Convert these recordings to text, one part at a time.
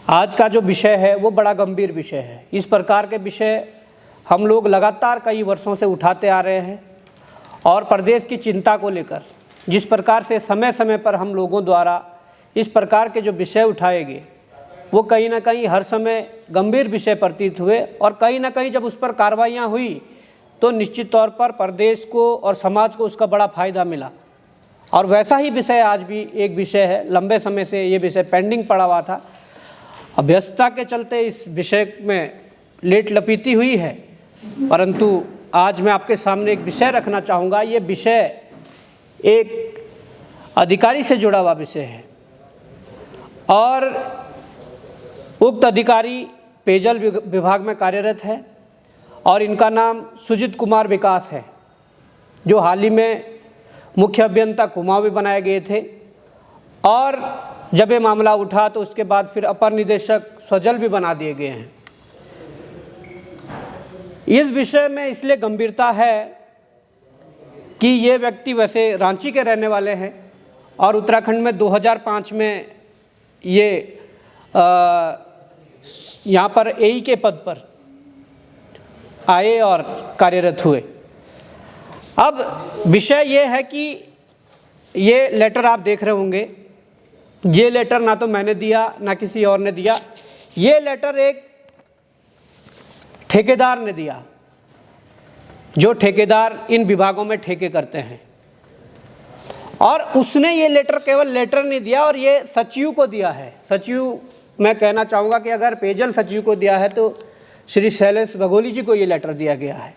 आज का जो विषय है वो बड़ा गंभीर विषय है। इस प्रकार के विषय हम लोग लगातार कई वर्षों से उठाते आ रहे हैं और प्रदेश की चिंता को लेकर जिस प्रकार से समय समय पर हम लोगों द्वारा इस प्रकार के जो विषय उठाए गए वो कहीं ना कहीं हर समय गंभीर विषय प्रतीत हुए और कहीं ना कहीं जब उस पर कार्रवाइयाँ हुई तो निश्चित तौर पर प्रदेश को और समाज को उसका बड़ा फ़ायदा मिला। और वैसा ही विषय आज भी एक विषय है। लंबे समय से ये विषय पेंडिंग पड़ा हुआ था, अभ्यस्तता के चलते इस विषय में लेट लपीती हुई है, परंतु आज मैं आपके सामने एक विषय रखना चाहूँगा। ये विषय एक अधिकारी से जुड़ा हुआ विषय है और उक्त अधिकारी पेयजल विभाग में कार्यरत है और इनका नाम सुजीत कुमार विकास है, जो हाल ही में मुख्य अभियंता कुमाऊं बनाए गए थे। और जब ये मामला उठा तो उसके बाद फिर अपर निदेशक स्वजल भी बना दिए गए हैं। इस विषय में इसलिए गंभीरता है कि ये व्यक्ति वैसे रांची के रहने वाले हैं और उत्तराखंड में 2005 में ये यहाँ पर एई के पद पर आए और कार्यरत हुए। अब विषय ये है कि ये लेटर आप देख रहे होंगे, ये लेटर ना तो मैंने दिया ना किसी और ने दिया, ये लेटर एक ठेकेदार ने दिया, जो ठेकेदार इन विभागों में ठेके करते हैं। और उसने ये लेटर केवल लेटर नहीं दिया और ये सचिव को दिया है। सचिव, मैं कहना चाहूँगा कि अगर पेयजल सचिव को दिया है तो श्री शैलेश बघोली जी को ये लेटर दिया गया है।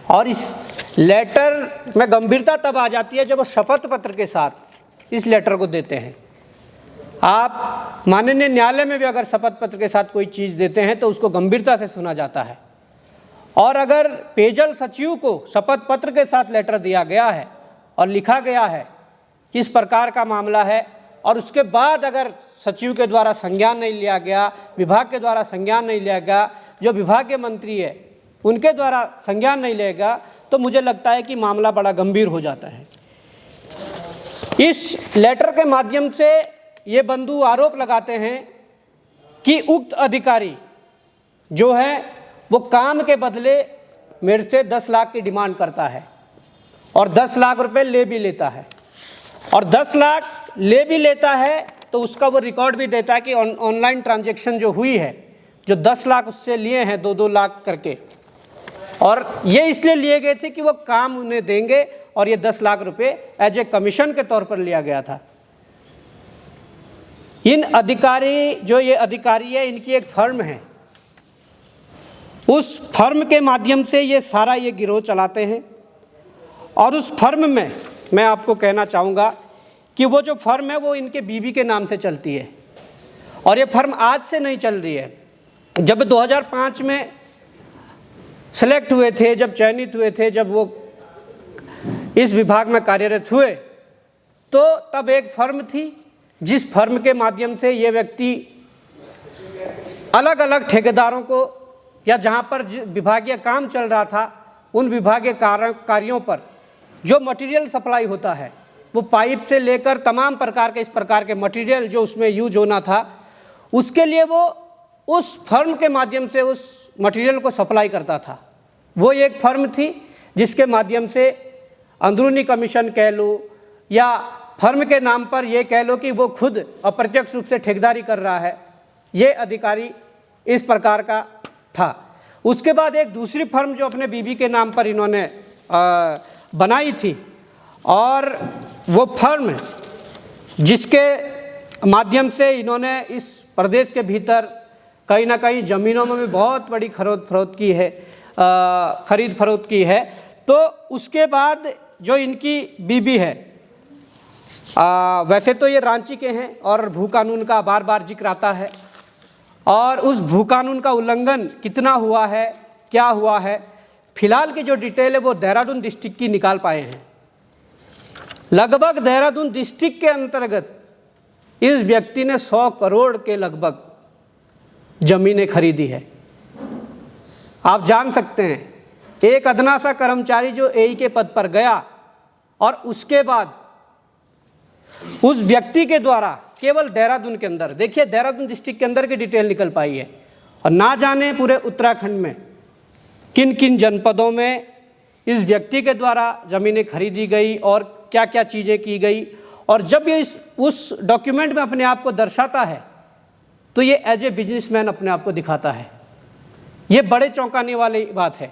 और इस लेटर में गंभीरता तब आ जाती है जब वो शपथ पत्र के साथ इस लेटर को देते हैं। आप माननीय न्यायालय में भी अगर शपथ पत्र के साथ कोई चीज़ देते हैं तो उसको गंभीरता से सुना जाता है। और अगर पेयजल सचिव को शपथ पत्र के साथ लेटर दिया गया है और लिखा गया है कि इस प्रकार का मामला है और उसके बाद अगर सचिव के द्वारा संज्ञान नहीं लिया गया, विभाग के द्वारा संज्ञान नहीं लिया गया, जो विभाग के मंत्री है उनके द्वारा संज्ञान नहीं लेगा, तो मुझे लगता है कि मामला बड़ा गंभीर हो जाता है। इस लेटर के माध्यम से ये बंधु आरोप लगाते हैं कि उक्त अधिकारी जो है वो काम के बदले मेरे से 10 लाख की डिमांड करता है और 10 लाख रुपए ले भी लेता है। और 10 लाख ले भी लेता है तो उसका वो रिकॉर्ड भी देता है कि ऑनलाइन ट्रांजैक्शन जो हुई है, जो 10 लाख उससे लिए हैं 2-2 लाख करके, और ये इसलिए लिए गए थे कि वो काम उन्हें देंगे और ये 10 लाख रुपए एज ए कमीशन के तौर पर लिया गया था। इन अधिकारी, जो ये अधिकारी है, इनकी एक फर्म है, उस फर्म के माध्यम से ये सारा ये गिरोह चलाते हैं। और उस फर्म में मैं आपको कहना चाहूँगा कि वो जो फर्म है वो इनके बीवी के नाम से चलती है और ये फर्म आज से नहीं चल रही है। जब 2005 में सेलेक्ट हुए थे, जब चयनित हुए थे, जब वो इस विभाग में कार्यरत हुए तो तब एक फर्म थी जिस फर्म के माध्यम से ये व्यक्ति अलग अलग ठेकेदारों को, या जहाँ पर विभागीय काम चल रहा था उन विभागीय कार्यों पर जो मटेरियल सप्लाई होता है, वो पाइप से लेकर तमाम प्रकार के इस प्रकार के मटेरियल जो उसमें यूज होना था, उसके लिए वो उस फर्म के माध्यम से उस मटेरियल को सप्लाई करता था। वो एक फर्म थी जिसके माध्यम से अंदरूनी कमीशन कह लो या फर्म के नाम पर ये कह लो कि वो खुद अप्रत्यक्ष रूप से ठेकेदारी कर रहा है, ये अधिकारी इस प्रकार का था। उसके बाद एक दूसरी फर्म जो अपने बीवी के नाम पर इन्होंने बनाई थी, और वो फर्म जिसके माध्यम से इन्होंने इस प्रदेश के भीतर कहीं ना कहीं ज़मीनों में भी बहुत बड़ी खरीद फरोख्त की है। तो उसके बाद जो इनकी बीबी है, वैसे तो ये रांची के हैं और भू कानून का बार बार जिक्र आता है, और उस भू कानून का उल्लंघन कितना हुआ है, क्या हुआ है, फिलहाल की जो डिटेल है वो देहरादून डिस्ट्रिक्ट की निकाल पाए हैं। लगभग देहरादून डिस्ट्रिक्ट के अंतर्गत इस व्यक्ति ने 100 करोड़ के लगभग जमीनें खरीदी है। आप जान सकते हैं एक अदना सा कर्मचारी जो एई के पद पर गया और उसके बाद उस व्यक्ति के द्वारा केवल देहरादून के अंदर, देखिए देहरादून डिस्ट्रिक्ट के अंदर की डिटेल निकल पाई है, और ना जाने पूरे उत्तराखंड में किन किन जनपदों में इस व्यक्ति के द्वारा ज़मीनें खरीदी गई और क्या क्या चीज़ें की गई। और जब ये उस डॉक्यूमेंट में अपने आप को दर्शाता है तो ये एज ए बिजनेसमैन अपने आप को दिखाता है। ये बड़े चौंकाने वाली बात है।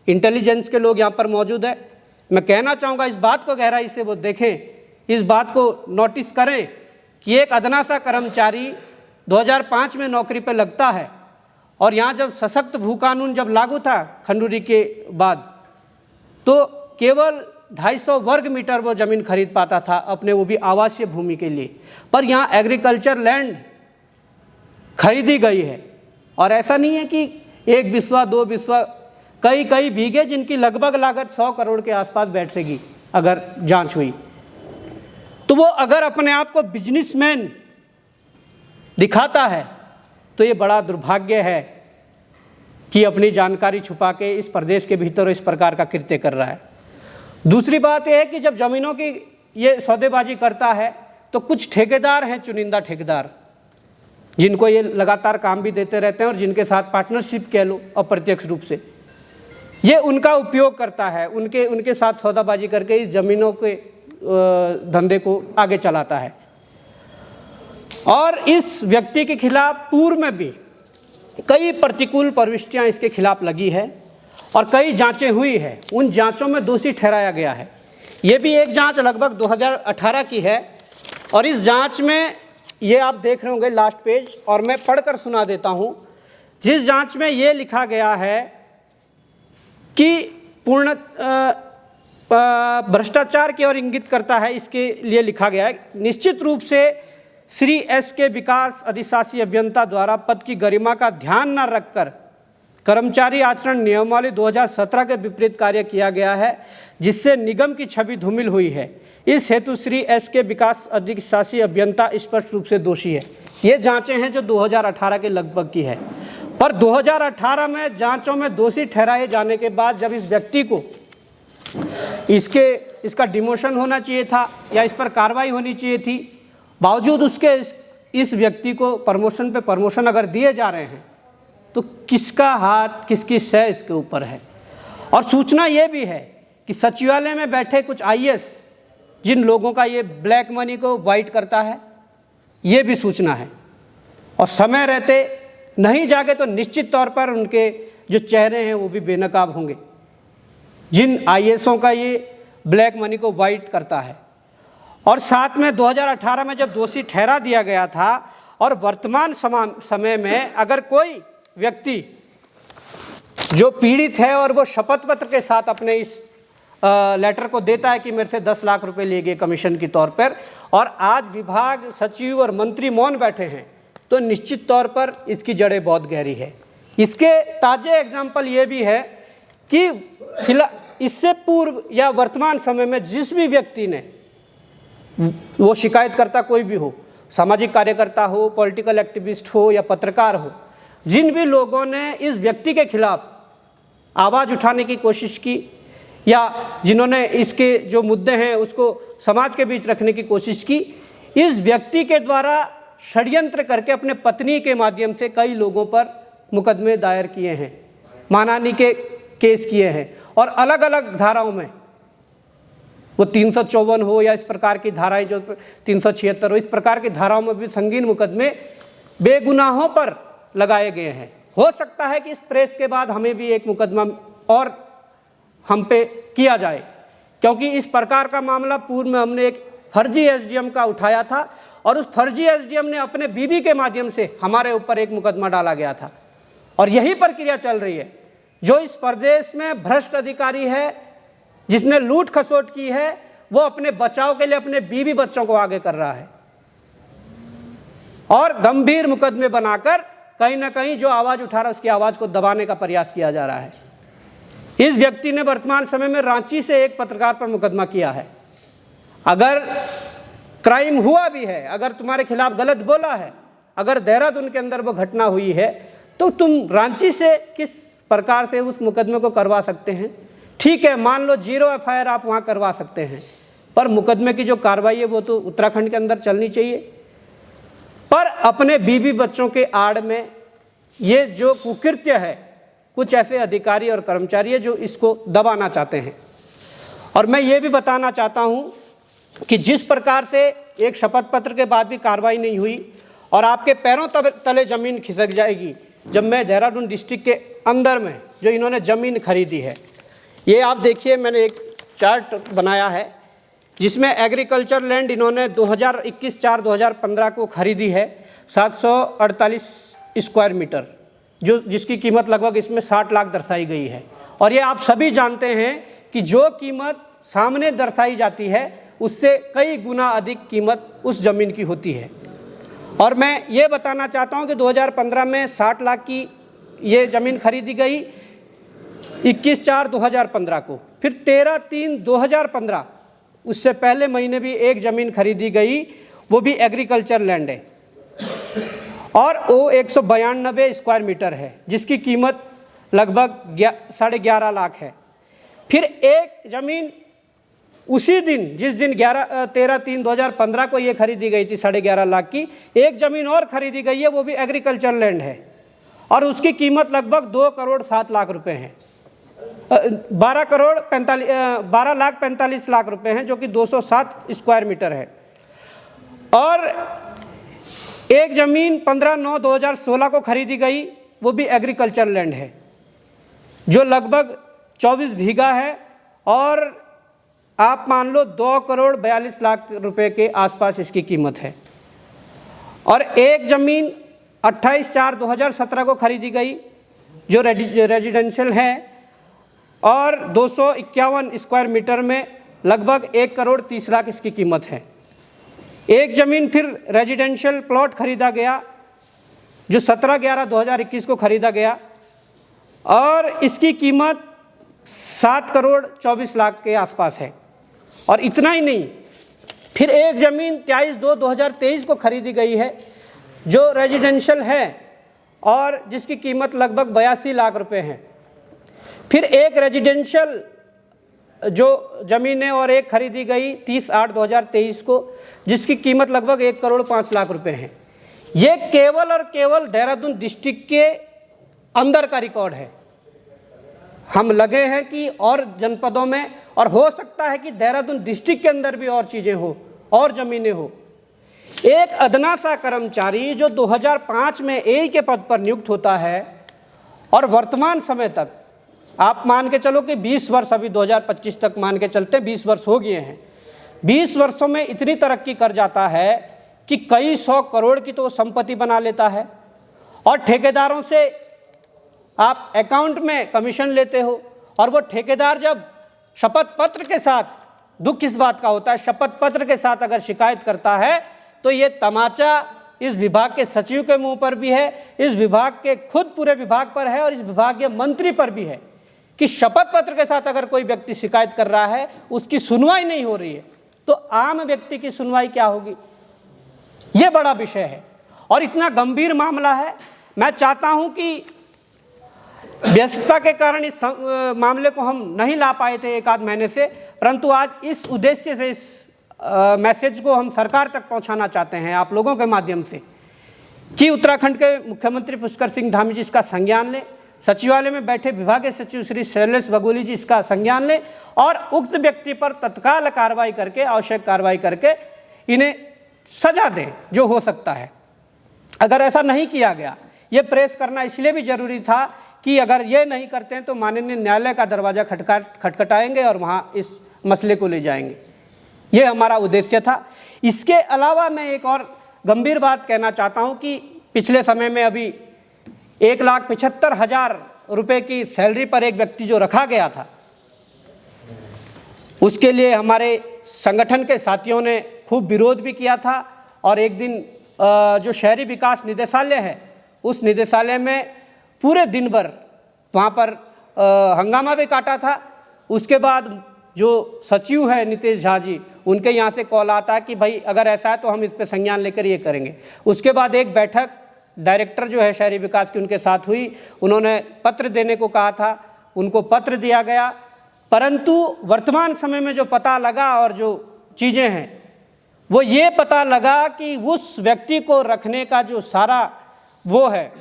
इंटेलिजेंस के लोग यहाँ पर मौजूद है, मैं कहना चाहूँगा इस बात को गहराई से वो देखें, इस बात को नोटिस करें कि एक अदना सा कर्मचारी 2005 में नौकरी पर लगता है, और यहाँ जब सशक्त भू कानून जब लागू था खंडूरी के बाद, तो केवल 250 वर्ग मीटर वो ज़मीन खरीद पाता था अपने, वो भी आवासीय भूमि के लिए। पर यहाँ एग्रीकल्चर लैंड खरीदी गई है, और ऐसा नहीं है कि 1 बिस्वा 2 बिस्वा, कई बीघे जिनकी लगभग लागत 100 करोड़ के आसपास बैठेगी अगर जांच हुई। तो वो अगर अपने आप को बिजनेसमैन दिखाता है तो ये बड़ा दुर्भाग्य है कि अपनी जानकारी छुपा के इस प्रदेश के भीतर इस प्रकार का कृत्य कर रहा है। दूसरी बात यह है कि जब ज़मीनों की ये सौदेबाजी करता है तो कुछ ठेकेदार हैं, चुनिंदा ठेकेदार, जिनको ये लगातार काम भी देते रहते हैं और जिनके साथ पार्टनरशिप कह लो अप्रत्यक्ष रूप से, ये उनका उपयोग करता है, उनके साथ सौदाबाजी करके इस ज़मीनों के धंधे को आगे चलाता है। और इस व्यक्ति के खिलाफ पूर्व में भी कई प्रतिकूल प्रविष्टियां इसके खिलाफ लगी है और कई जांचें हुई है, उन जांचों में दोषी ठहराया गया है। ये भी एक जांच लगभग 2018 की है, और इस जांच में ये आप देख रहे होंगे लास्ट पेज, और मैं पढ़कर सुना देता हूँ। जिस जांच में ये लिखा गया है कि पूर्ण भ्रष्टाचार की ओर इंगित करता है, इसके लिए लिखा गया है, निश्चित रूप से श्री एस के विकास अधिशासी अभियंता द्वारा पद की गरिमा का ध्यान न रखकर कर्मचारी आचरण नियमावली 2017 के विपरीत कार्य किया गया है, जिससे निगम की छवि धूमिल हुई है। इस हेतु श्री एस के विकास अधिशासी अभियंता स्पष्ट रूप से दोषी है। ये जांचें हैं जो 2018 के लगभग की है, पर 2018 में जांचों में दोषी ठहराए जाने के बाद जब इस व्यक्ति को इसका डिमोशन होना चाहिए था या इस पर कार्रवाई होनी चाहिए थी, बावजूद उसके इस व्यक्ति को प्रमोशन पे प्रमोशन अगर दिए जा रहे हैं तो किसका हाथ किसकी सह इसके ऊपर है। और सूचना ये भी है कि सचिवालय में बैठे कुछ आईएएस जिन लोगों का ये ब्लैक मनी को वाइट करता है, ये भी सूचना है, और समय रहते नहीं जागे तो निश्चित तौर पर उनके जो चेहरे हैं वो भी बेनकाब होंगे, जिन आईएएसों का ये ब्लैक मनी को वाइट करता है। और साथ में 2018 में जब दोषी ठहरा दिया गया था और वर्तमान समय में अगर कोई व्यक्ति जो पीड़ित है और वो शपथ पत्र के साथ अपने इस लेटर को देता है कि मेरे से 10 लाख रुपए लिए गए कमीशन के तौर पर, और आज विभाग सचिव और मंत्री मौन बैठे हैं, तो निश्चित तौर पर इसकी जड़ें बहुत गहरी है। इसके ताज़े एग्जाम्पल ये भी है कि इससे पूर्व या वर्तमान समय में जिस भी व्यक्ति ने, वो शिकायतकर्ता कोई भी हो, सामाजिक कार्यकर्ता हो, पॉलिटिकल एक्टिविस्ट हो या पत्रकार हो, जिन भी लोगों ने इस व्यक्ति के खिलाफ आवाज़ उठाने की कोशिश की या जिन्होंने इसके जो मुद्दे हैं उसको समाज के बीच रखने की कोशिश की, इस व्यक्ति के द्वारा षड्यंत्र करके अपने पत्नी के माध्यम से कई लोगों पर मुकदमे दायर किए हैं, मानहानि के केस किए हैं, और अलग अलग धाराओं में, वो 354 हो या इस प्रकार की धाराएं जो 376 हो, इस प्रकार की धाराओं में भी संगीन मुकदमे बेगुनाहों पर लगाए गए हैं। हो सकता है कि इस प्रेस के बाद हमें भी एक मुकदमा और हम पे किया जाए, क्योंकि इस प्रकार का मामला पूर्व में हमने एक फर्जी एसडीएम का उठाया था, और उस फर्जी एसडीएम ने अपने बीबी के माध्यम से हमारे ऊपर एक मुकदमा डाला गया था, और यही प्रक्रिया चल रही है। जो इस प्रदेश में भ्रष्ट अधिकारी है, जिसने लूट खसोट की है, वो अपने बचाव के लिए अपने बीवी बच्चों को आगे कर रहा है, और गंभीर मुकदमे बनाकर कहीं ना कहीं जो आवाज़ उठा रहा है उसकी आवाज़ को दबाने का प्रयास किया जा रहा है। इस व्यक्ति ने वर्तमान समय में रांची से एक पत्रकार पर मुकदमा किया है। अगर क्राइम हुआ भी है, अगर तुम्हारे खिलाफ गलत बोला है, अगर देहरादून के अंदर वो घटना हुई है, तो तुम रांची से किस प्रकार से उस मुकदमे को करवा सकते हैं? ठीक है, मान लो 0 एफआईआर आप वहाँ करवा सकते हैं, पर मुकदमे की जो कार्रवाई है वो तो उत्तराखंड के अंदर चलनी चाहिए। पर अपने बीवी बच्चों के आड़ में ये जो कुकृत्य है, कुछ ऐसे अधिकारी और कर्मचारी है जो इसको दबाना चाहते हैं। और मैं ये भी बताना चाहता हूँ कि जिस प्रकार से एक शपथ पत्र के बाद भी कार्रवाई नहीं हुई और आपके पैरों तले ज़मीन खिसक जाएगी जब मैं देहरादून डिस्ट्रिक्ट के अंदर में जो इन्होंने ज़मीन खरीदी है, ये आप देखिए, मैंने एक चार्ट बनाया है जिसमें एग्रीकल्चर लैंड इन्होंने 2021-4-2015 को खरीदी है 748 स्क्वायर मीटर, जिसकी कीमत लगभग इसमें 60 लाख दर्शाई गई है। और ये आप सभी जानते हैं कि जो कीमत सामने दर्शाई जाती है उससे कई गुना अधिक कीमत उस ज़मीन की होती है। और मैं ये बताना चाहता हूँ कि 2015 में 60 लाख की ये ज़मीन खरीदी गई 21/4/2015 को, फिर 13/3/2015 उससे पहले महीने भी एक ज़मीन खरीदी गई, वो भी एग्रीकल्चर लैंड है और वो 192 स्क्वायर मीटर है जिसकी कीमत लगभग 11.5 लाख है। फिर एक ज़मीन उसी दिन जिस दिन 13/3/2015 को ये खरीदी गई थी 11.5 लाख की, एक ज़मीन और खरीदी गई है, वो भी एग्रीकल्चर लैंड है और उसकी कीमत लगभग 2,07,00,000 रुपये है, 12,45,00,000 रुपये हैं, जो कि 207 स्क्वायर मीटर है। और एक ज़मीन 15/9/2016 को खरीदी गई, वो भी एग्रीकल्चर लैंड है जो लगभग 24 बीघा है और आप मान लो 2,42,00,000 रुपये के आसपास इसकी कीमत है। और एक ज़मीन 28/4/2017 को खरीदी गई जो रेजिडेंशियल है और 251 स्क्वायर मीटर में लगभग 1,30,00,000 इसकी कीमत है। एक ज़मीन फिर रेजिडेंशियल प्लॉट खरीदा गया जो 17/11/2021 को खरीदा गया और इसकी कीमत 7,24,00,000 के आसपास है। और इतना ही नहीं, फिर एक ज़मीन 23/2/2023 को खरीदी गई है जो रेजिडेंशियल है और जिसकी कीमत लगभग 82 लाख रुपए है। फिर एक रेजिडेंशियल जो ज़मीन है और एक खरीदी गई 30/8/2023 को जिसकी कीमत लगभग 1,05,00,000 रुपये है। ये केवल और केवल देहरादून डिस्ट्रिक्ट के अंदर का रिकॉर्ड है। हम लगे हैं कि और जनपदों में, और हो सकता है कि देहरादून डिस्ट्रिक्ट के अंदर भी और चीज़ें हो और ज़मीनें हो। एक अदना सा कर्मचारी जो 2005 में एई के पद पर नियुक्त होता है और वर्तमान समय तक आप मान के चलो कि 20 वर्ष, अभी 2025 तक मान के चलते 20 वर्ष हो गए हैं, 20 वर्षों में इतनी तरक्की कर जाता है कि कई 100 करोड़ की तो वो संपत्ति बना लेता है और ठेकेदारों से आप अकाउंट में कमीशन लेते हो। और वो ठेकेदार जब शपथ पत्र के साथ, दुख इस बात का होता है, शपथ पत्र के साथ अगर शिकायत करता है तो ये तमाचा इस विभाग के सचिव के मुंह पर भी है, इस विभाग के खुद पूरे विभाग पर है और इस विभाग के मंत्री पर भी है कि शपथ पत्र के साथ अगर कोई व्यक्ति शिकायत कर रहा है, उसकी सुनवाई नहीं हो रही है, तो आम व्यक्ति की सुनवाई क्या होगी। ये बड़ा विषय है और इतना गंभीर मामला है। मैं चाहता हूं कि व्यस्तता के कारण इस मामले को हम नहीं ला पाए थे एक आध महीने से, परंतु आज इस उद्देश्य से इस मैसेज को हम सरकार तक पहुंचाना चाहते हैं आप लोगों के माध्यम से कि उत्तराखंड के मुख्यमंत्री पुष्कर सिंह धामी जी इसका संज्ञान लें, सचिवालय में बैठे विभागीय सचिव श्री शैलेश बगोली जी इसका संज्ञान लें और उक्त व्यक्ति पर तत्काल कार्रवाई करके, आवश्यक कार्रवाई करके इन्हें सजा दें जो हो सकता है। अगर ऐसा नहीं किया गया, ये प्रेस करना इसलिए भी जरूरी था कि अगर ये नहीं करते हैं तो माननीय न्यायालय का दरवाज़ा खटखटाएंगे और वहाँ इस मसले को ले जाएंगे। ये हमारा उद्देश्य था। इसके अलावा मैं एक और गंभीर बात कहना चाहता हूँ कि पिछले समय में अभी 1,75,000 रुपये की सैलरी पर एक व्यक्ति जो रखा गया था, उसके लिए हमारे संगठन के साथियों ने खूब विरोध भी किया था और एक दिन जो शहरी विकास निदेशालय है उस निदेशालय में पूरे दिन भर वहाँ पर हंगामा भी काटा था। उसके बाद जो सचिव है नितेश झा जी, उनके यहाँ से कॉल आता है कि भाई अगर ऐसा है तो हम इस पे संज्ञान लेकर ये करेंगे। उसके बाद एक बैठक डायरेक्टर जो है शहरी विकास की उनके साथ हुई, उन्होंने पत्र देने को कहा था, उनको पत्र दिया गया, परंतु वर्तमान समय में जो पता लगा और जो चीज़ें हैं, वो ये पता लगा कि उस व्यक्ति को रखने का जो सारा वो है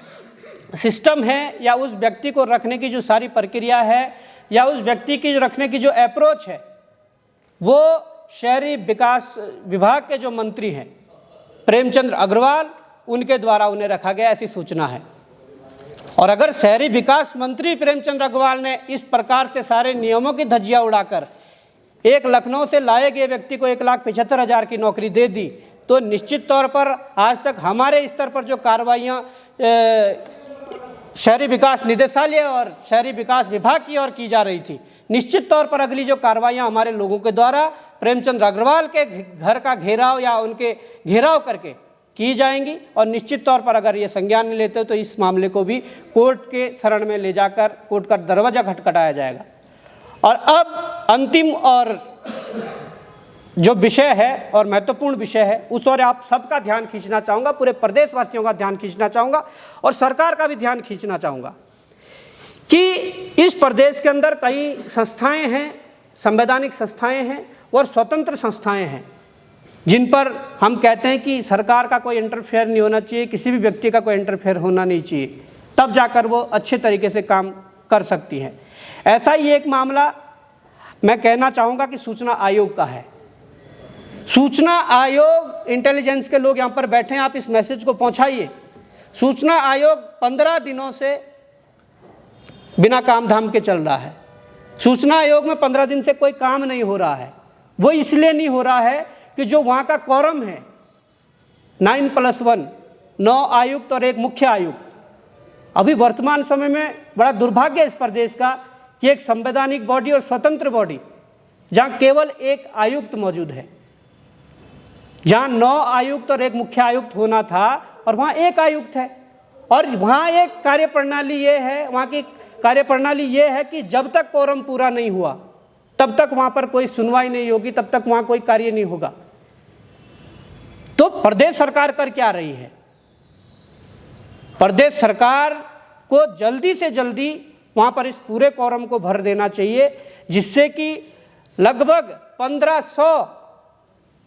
सिस्टम है, या उस व्यक्ति को रखने की जो सारी प्रक्रिया है, या उस व्यक्ति की रखने की जो अप्रोच है, वो शहरी विकास विभाग के जो मंत्री हैं प्रेमचंद्र अग्रवाल, उनके द्वारा उन्हें रखा गया, ऐसी सूचना है। और अगर शहरी विकास मंत्री प्रेमचंद्र अग्रवाल ने इस प्रकार से सारे नियमों की धज्जियां उड़ाकर एक लखनऊ से लाए गए व्यक्ति को 1,75,000 की नौकरी दे दी, तो निश्चित तौर पर आज तक हमारे स्तर पर जो कार्रवाइयाँ शहरी विकास निदेशालय और शहरी विकास विभाग की ओर की जा रही थी, निश्चित तौर पर अगली जो कार्रवाइयाँ हमारे लोगों के द्वारा प्रेमचंद्र अग्रवाल के घर का घेराव या उनके घेराव करके की जाएंगी। और निश्चित तौर पर अगर ये संज्ञान नहीं लेते तो इस मामले को भी कोर्ट के शरण में ले जाकर कोर्ट का दरवाज़ा खटखटाया जाएगा। और अब अंतिम और जो विषय है और महत्वपूर्ण विषय है, उस ओर आप सबका ध्यान खींचना चाहूँगा, पूरे प्रदेशवासियों का ध्यान खींचना चाहूँगा और सरकार का भी ध्यान खींचना चाहूँगा कि इस प्रदेश के अंदर कई संस्थाएं हैं, संवैधानिक संस्थाएं हैं और स्वतंत्र संस्थाएं हैं, जिन पर हम कहते हैं कि सरकार का कोई इंटरफेयर नहीं होना चाहिए, किसी भी व्यक्ति का कोई इंटरफेयर होना नहीं चाहिए, तब जाकर वो अच्छे तरीके से काम कर सकती हैं। ऐसा ही एक मामला मैं कहना चाहूँगा कि सूचना आयोग का है। सूचना आयोग, इंटेलिजेंस के लोग यहाँ पर बैठे हैं, आप इस मैसेज को पहुँचाइए। सूचना आयोग 15 दिनों से बिना काम धाम के चल रहा है। सूचना आयोग में 15 दिन से कोई काम नहीं हो रहा है। वो इसलिए नहीं हो रहा है कि जो वहाँ का quorum है 9+1, 9 आयुक्त और 1 मुख्य आयुक्त। अभी वर्तमान समय में बड़ा दुर्भाग्य है इस प्रदेश का कि एक संवैधानिक बॉडी और स्वतंत्र बॉडी जहाँ केवल 1 आयुक्त मौजूद है, जहाँ 9 आयुक्त और 1 मुख्य आयुक्त होना था और वहाँ 1 आयुक्त है। और वहाँ एक कार्यप्रणाली ये है, वहाँ की कार्यप्रणाली ये है कि जब तक quorum पूरा नहीं हुआ तब तक वहाँ पर कोई सुनवाई नहीं होगी, तब तक वहाँ कोई कार्य नहीं होगा। तो प्रदेश सरकार कर क्या रही है? प्रदेश सरकार को जल्दी से जल्दी वहाँ पर इस पूरे quorum को भर देना चाहिए, जिससे कि लगभग 1500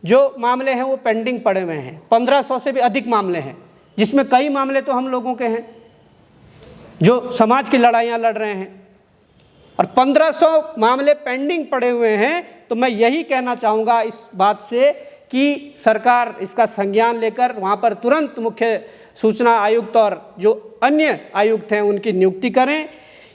जो मामले हैं वो पेंडिंग पड़े हुए हैं। 1500 से भी अधिक मामले हैं, जिसमें कई मामले तो हम लोगों के हैं जो समाज की लड़ाइयाँ लड़ रहे हैं, और 1500 मामले पेंडिंग पड़े हुए हैं। तो मैं यही कहना चाहूँगा इस बात से कि सरकार इसका संज्ञान लेकर वहाँ पर तुरंत मुख्य सूचना आयुक्त और जो अन्य आयुक्त हैं उनकी नियुक्ति करें,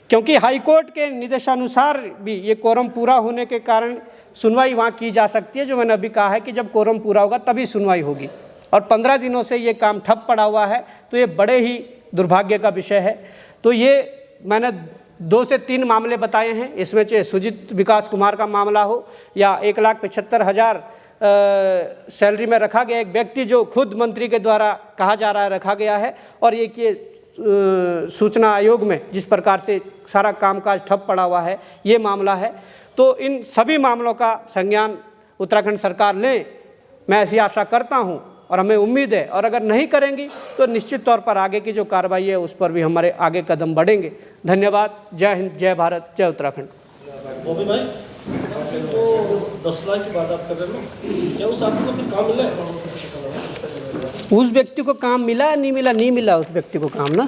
क्योंकि हाईकोर्ट के निर्देशानुसार भी ये quorum पूरा होने के कारण सुनवाई वहाँ की जा सकती है। जो मैंने अभी कहा है कि जब quorum पूरा होगा तभी सुनवाई होगी, और 15 दिनों से ये काम ठप पड़ा हुआ है, तो ये बड़े ही दुर्भाग्य का विषय है। तो ये मैंने 2 से 3 मामले बताए हैं, इसमें चाहे सुजीत विकास कुमार का मामला हो या 1,75,000 सैलरी में रखा गया एक व्यक्ति जो खुद मंत्री के द्वारा कहा जा रहा है रखा गया है, और एक ये सूचना आयोग में जिस प्रकार से सारा कामकाज ठप पड़ा हुआ है, ये मामला है। तो इन सभी मामलों का संज्ञान उत्तराखंड सरकार ले, मैं ऐसी आशा करता हूँ और हमें उम्मीद है। और अगर नहीं करेंगी तो निश्चित तौर पर आगे की जो कार्रवाई है उस पर भी हमारे आगे कदम बढ़ेंगे। धन्यवाद। जय हिंद, जय भारत, जय उत्तराखंड। बॉबी भाई, तो 10 लाख की बात आप कर रहे हो, क्या उस आदमी को फिर काम मिला है? उस व्यक्ति को काम मिला है? नहीं मिला, नहीं मिला उस व्यक्ति को काम ना।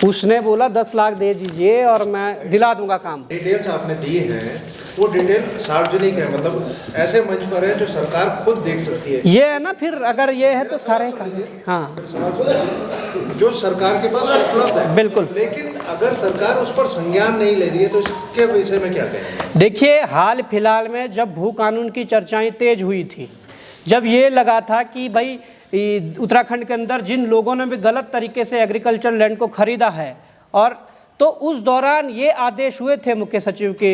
उसने बोला 10 लाख दे दीजिए और मैं दिला दूंगा काम। डिटेल्स आपने दिए हैं वो डिटेल सार्वजनिक है, मतलब ऐसे मंच पर है जो सरकार खुद देख सकती है। ये है ना, फिर अगर ये है तो सारे काम, हाँ, जो सरकार के पास उपलब्ध है। बिल्कुल। लेकिन अगर सरकार उस पर संज्ञान नहीं ले रही है तो इसके विषय में क्या कहेंगे? देखिए, हाल फिलहाल में जब भू कानून की चर्चाएं तेज हुई थी, जब ये लगा था कि भाई उत्तराखंड के अंदर जिन लोगों ने भी गलत तरीके से एग्रीकल्चर लैंड को खरीदा है, और तो उस दौरान ये आदेश हुए थे मुख्य सचिव के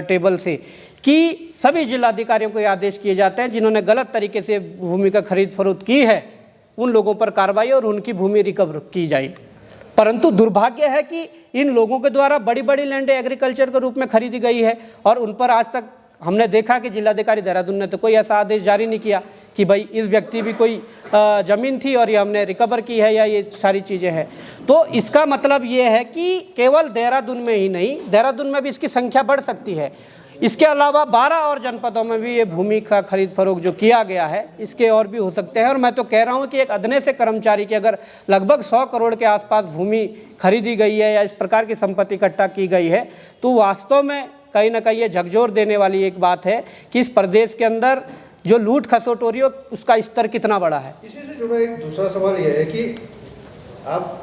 टेबल से कि सभी जिलाधिकारियों को ये आदेश किए जाते हैं जिन्होंने गलत तरीके से भूमि का खरीद फरोख्त की है, उन लोगों पर कार्रवाई और उनकी भूमि रिकवर की जाए। परंतु दुर्भाग्य है कि इन लोगों के द्वारा बड़ी बड़ी लैंड एग्रीकल्चर के रूप में खरीदी गई है, और उन पर आज तक हमने देखा कि जिलाधिकारी देहरादून ने तो कोई ऐसा आदेश जारी नहीं किया कि भाई इस व्यक्ति भी कोई ज़मीन थी और ये हमने रिकवर की है, या ये सारी चीज़ें हैं। तो इसका मतलब ये है कि केवल देहरादून में ही नहीं, देहरादून में भी इसकी संख्या बढ़ सकती है। इसके अलावा 12 और जनपदों में भी ये भूमि का खरीद फरोख्त जो किया गया है, इसके और भी हो सकते हैं। और मैं तो कह रहा हूँ कि एक अदने से कर्मचारी की अगर लगभग 100 करोड़ के आसपास भूमि खरीदी गई है या इस प्रकार की संपत्ति इकट्ठा की गई है, तो वास्तव में कहीं ना कहीं ये झकझोर देने वाली एक बात है कि इस प्रदेश के अंदर जो लूट खसोट हो रही है उसका स्तर कितना बड़ा है। इसी से जुड़ा एक दूसरा सवाल यह है कि आप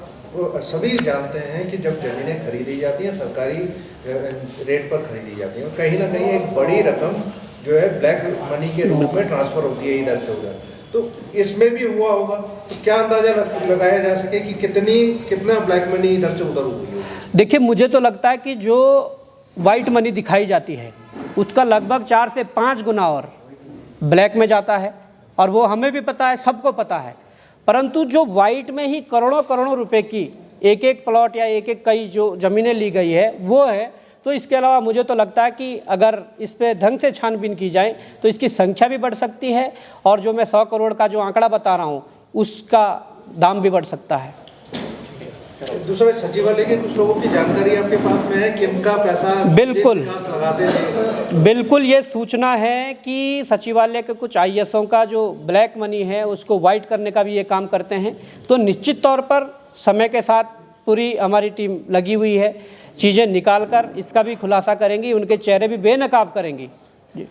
सभी जानते हैं कि जब ज़मीनें खरीदी जाती हैं सरकारी रेट पर खरीदी जाती हैं, कहीं ना कहीं एक बड़ी रकम जो है ब्लैक मनी के रूप में ट्रांसफ़र होती है इधर से उधर, तो इसमें भी हुआ होगा। तो क्या अंदाज़ा लगाया जा सके कि कितना ब्लैक मनी इधर से उधर हुई होगी? देखिए, मुझे तो लगता है कि जो वाइट मनी दिखाई जाती है उसका लगभग 4 से 5 गुना और ब्लैक में जाता है, और वो हमें भी पता है, सबको पता है। परंतु जो वाइट में ही करोड़ों करोड़ों रुपए की एक एक प्लॉट या एक एक कई जो ज़मीनें ली गई है वो है, तो इसके अलावा मुझे तो लगता है कि अगर इस पे ढंग से छानबीन की जाए तो इसकी संख्या भी बढ़ सकती है, और जो मैं 100 करोड़ का जो आंकड़ा बता रहा हूँ उसका दाम भी बढ़ सकता है। दूसरे सचिवालय के कुछ लोगों की जानकारी आपके पास में है, किनका पैसा बिल्कुल लगाते थे? बिल्कुल, ये सूचना है कि सचिवालय के कुछ आईएएसओं का जो ब्लैक मनी है उसको वाइट करने का भी ये काम करते हैं। तो निश्चित तौर पर समय के साथ पूरी हमारी टीम लगी हुई है, चीज़ें निकाल कर इसका भी खुलासा करेंगी, उनके चेहरे भी बेनकाब करेंगी। जी।